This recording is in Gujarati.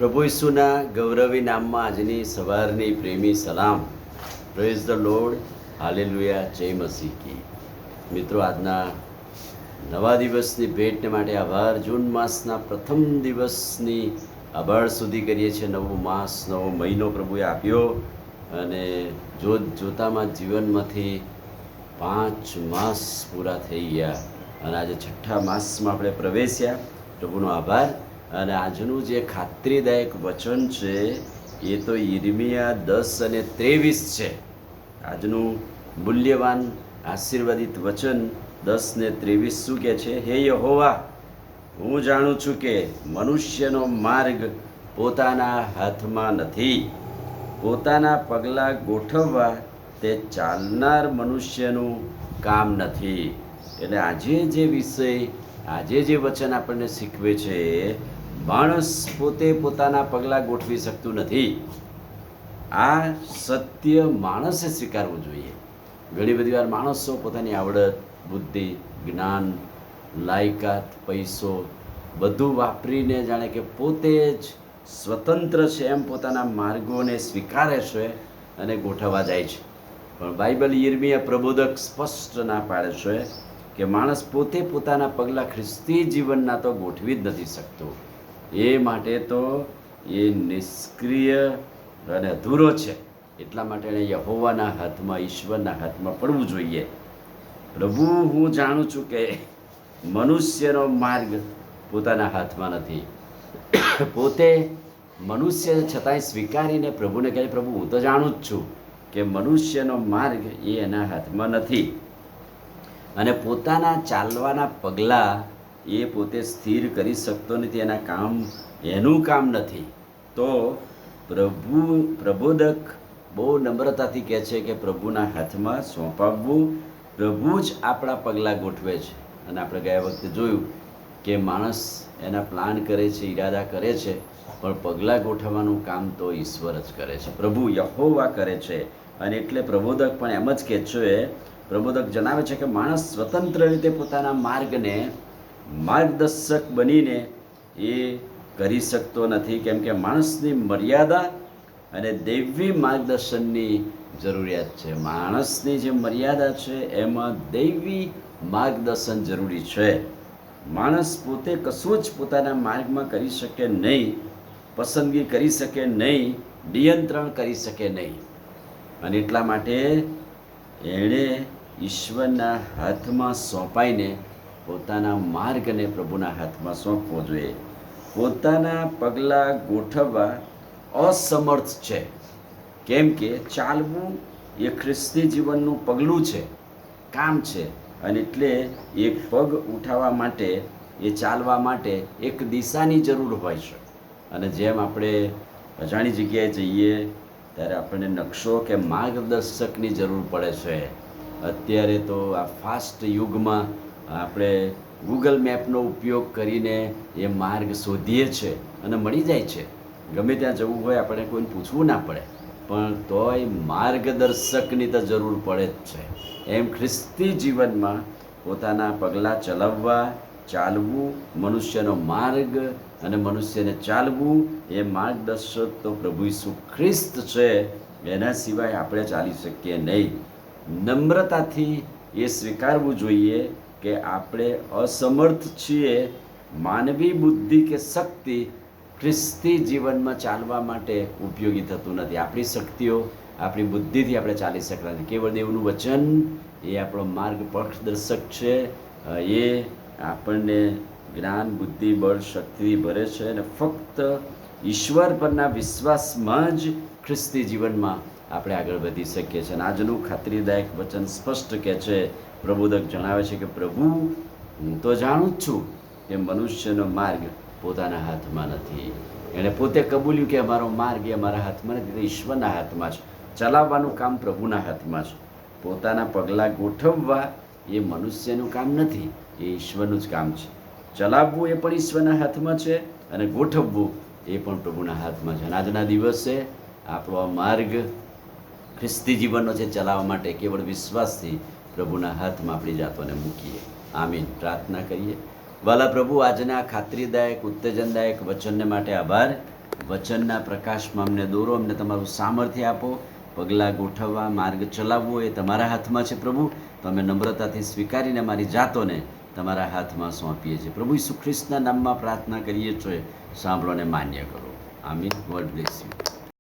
પ્રભુ ઈસુના ગૌરવી નામમાં આજની સવારની પ્રેમી સલામ. પ્રેઝ ધ લોર્ડ, હાલેલુયા, જય મસીહ કી. મિત્રો, આજના નવા દિવસની ભેટને માટે આભાર. જૂન માસના પ્રથમ દિવસની આભાર સુધી કરીએ છીએ. નવો માસ, નવો મહિનો પ્રભુએ આપ્યો અને જોતામાં જીવનમાંથી 5 માસ પૂરા થઈ ગયા અને આજે 6ઠા માસમાં આપણે પ્રવેશ્યા. પ્રભુનો આભાર. અને આજનું જે ખાતરીદાયક વચન છે એ તો યિર્મયાહ 10 અને 23 છે. આજનું મૂલ્યવાન આશીર્વાદિત વચન 10 ને 23 શું કહે છે? હે યહોવા, હું જાણું છું કે મનુષ્યનો માર્ગ પોતાના હાથમાં નથી. પોતાના પગલાં ગોઠવવા તે ચાલનાર મનુષ્યનું કામ નથી. એટલે આજે જે વિષય, આજે જે વચન આપણને શીખવે છે, માણસ પોતે પોતાના પગલાં ગોઠવી શકતું નથી. આ સત્ય માણસે સ્વીકારવું જોઈએ. ઘણી બધી વાર માણસો પોતાની આવડત, બુદ્ધિ, જ્ઞાન, લાયકાત, પૈસો બધું વાપરીને જાણે કે પોતે જ સ્વતંત્ર છે એમ પોતાના માર્ગોને સ્વીકારે છે અને ગોઠવવા જાય છે. પણ બાઇબલ યિર્મયાહ પ્રબોધક સ્પષ્ટ ના પાડે છે કે માણસ પોતે પોતાના પગલાં ખ્રિસ્તી જીવનના તો ગોઠવી જ નથી શકતો. એ માટે તો એ નિષ્ક્રિય અને અધૂરો છે. એટલા માટે એને યહોવાના હાથમાં, ઈશ્વરના હાથમાં પડવું જોઈએ. પ્રભુ, હું જાણું છું કે મનુષ્યનો માર્ગ પોતાના હાથમાં નથી. પોતે મનુષ્ય છતાંય સ્વીકારીને પ્રભુને કહે, પ્રભુ, હું તો જાણું જ છું કે મનુષ્યનો માર્ગ એ એના હાથમાં નથી અને પોતાના ચાલવાના પગલાં એ પોતે સ્થિર કરી શકતો નથી. એનું કામ નથી. તો પ્રબોધક બહુ નમ્રતાથી કહે છે કે પ્રભુના હાથમાં સોંપાવવું. પ્રભુ જ આપણા પગલાં ગોઠવે છે. અને આપણે ગયા વખતે જોયું કે માણસ એના પ્લાન કરે છે, ઈરાદા કરે છે, પણ પગલાં ગોઠવવાનું કામ તો ઈશ્વર જ કરે છે, પ્રભુ યહોવા કરે છે. અને એટલે પ્રબોધક પણ એમ જ કહે છે. પ્રબોધક જણાવે છે કે માણસ સ્વતંત્ર રીતે પોતાના માર્ગને માર્ગદર્શક બનીને એ કરી શકતો નથી, કેમ કે માણસની મર્યાદા અને દૈવી માર્ગદર્શનની જરૂરિયાત છે. માણસની જે મર્યાદા છે એમાં દૈવી માર્ગદર્શન જરૂરી છે. માણસ પોતે કશું જ પોતાના માર્ગમાં કરી શકે નહીં, પસંદગી કરી શકે નહીં, નિયંત્રણ કરી શકે નહીં. અને એટલા માટે એણે ઈશ્વરના હાથમાં સોંપાઈને પોતાના માર્ગને પ્રભુના હાથમાં સોંપવો જોઈએ. પોતાના પગલાં ગોઠવવા અસમર્થ છે, કેમ કે ચાલવું એ ખ્રિસ્તી જીવનનું પગલું છે, કામ છે. અને એટલે એક પગ ઉઠાવવા માટે, એ ચાલવા માટે એક દિશાની જરૂર હોય છે. અને જેમ આપણે અજાણી જગ્યાએ જઈએ ત્યારે આપણને નકશો કે માર્ગદર્શકની જરૂર પડે છે. અત્યારે તો આ ફાસ્ટ યુગમાં આપણે ગૂગલ મેપનો ઉપયોગ કરીને એ માર્ગ શોધીએ છીએ અને મળી જાય છે. ગમે ત્યાં જવું હોય આપણે કોઈને પૂછવું ના પડે, પણ તોય માર્ગદર્શકની તો જરૂર પડે જ છે. એમ ખ્રિસ્તી જીવનમાં પોતાના પગલાં ચલાવવા, ચાલવું, મનુષ્યનો માર્ગ અને મનુષ્યને ચાલવું, એ માર્ગદર્શક તો પ્રભુ ઈસુ ખ્રિસ્ત છે. એના સિવાય આપણે ચાલી શકીએ નહીં. નમ્રતાથી એ સ્વીકારવું જોઈએ કે આપણે અસમર્થ છીએ. માનવી બુદ્ધિ કે શક્તિ ખ્રિસ્તી જીવનમાં ચાલવા માટે ઉપયોગી થતું નથી. આપણી શક્તિઓ, આપણી બુદ્ધિથી આપણે ચાલી શકતા નથી. કેવળ દેવનું વચન એ આપણો માર્ગ પથદર્શક છે. એ આપણને જ્ઞાન, બુદ્ધિ, બળ, શક્તિ ભરે છે. અને ફક્ત ઈશ્વર પરના વિશ્વાસમાં જ ખ્રિસ્તી જીવનમાં આપણે આગળ વધી શકીએ છીએ. અને આજનું ખાતરીદાયક વચન સ્પષ્ટ કહે છે, પ્રબોધક જણાવે છે કે પ્રભુ, હું તો જાણું જ છું કે મનુષ્યનો માર્ગ પોતાના હાથમાં નથી. એણે પોતે કબૂલ્યું કે અમારો માર્ગ એ અમારા હાથમાં નથી, તો ઈશ્વરના હાથમાં છે. ચલાવવાનું કામ પ્રભુના હાથમાં છે. પોતાના પગલાં ગોઠવવા એ મનુષ્યનું કામ નથી, એ ઈશ્વરનું જ કામ છે. ચલાવવું એ પણ ઈશ્વરના હાથમાં છે અને ગોઠવવું એ પણ પ્રભુના હાથમાં છે. અને આજના દિવસે આપણો આ માર્ગ ખ્રિસ્તી જીવનનો છે, ચલાવવા માટે કેવળ વિશ્વાસથી પ્રભુના હાથમાં આપણી જાતોને મૂકીએ. આમીન. પ્રાર્થના કરીએ. વાલા પ્રભુ, આજના ખાતરીદાયક, ઉત્તેજનદાયક વચનને માટે આભાર. વચનના પ્રકાશમાં અમને દોરો, અમને તમારું સામર્થ્ય આપો. પગલાં ગોઠવવા, માર્ગ ચલાવવો એ તમારા હાથમાં છે પ્રભુ. તો અમે નમ્રતાથી સ્વીકારીને મારી જાતોને તમારા હાથમાં સોંપીએ છીએ. પ્રભુ ઈસુ ખ્રિસ્તના નામમાં પ્રાર્થના કરીએ છીએ, સાંભળો અને માન્ય કરો. આમીન. God bless you.